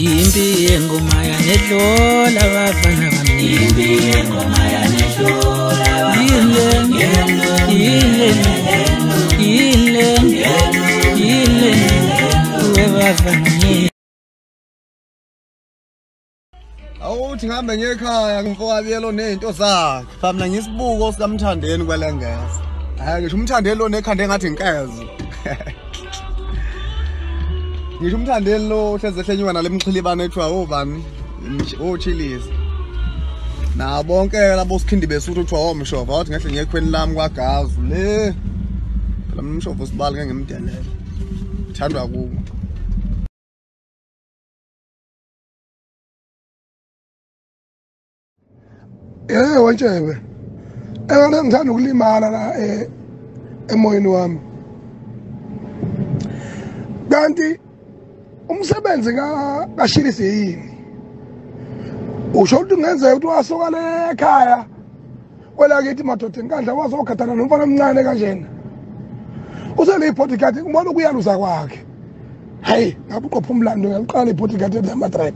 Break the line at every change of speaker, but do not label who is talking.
impi yengoma yanedlola abafana abaningi yengoma yanedlola ile webafana.
Awuthi ngihambe ngekhaya ngimfoka Biyela nezinto zakhe. Mina ngisibuko sika Mthandeni kwelengeza. Hayi ngisho Mthandeni lo nekhande ngathi inkezo. Ngisho Mthandeni lo hleze hlenywa nalemchilibane ethiwa obani uChilisi. Na bonke labo sikhindi besuthu ethiwa omshova wathi ngehle ngekhweni lami kwaGazu le. Phela umshova usibali ke ngemdelele. Thandwa kuwo.
Wantshebe. Engane ngithanda ukulimala la emoyeni wami. Kanti umsebenzi kaShilisi yini? Usho ukuthi kungenzeka ukuthi wasokala ekhaya kwelakithi madoda enkandla wazogatana nomfana omncane kanjena. Usele ibodyguard ubona ukuyaluza kwakhe. Hayi, ngabe uqopha umlando ngiyaqala ibodyguard yama-drive.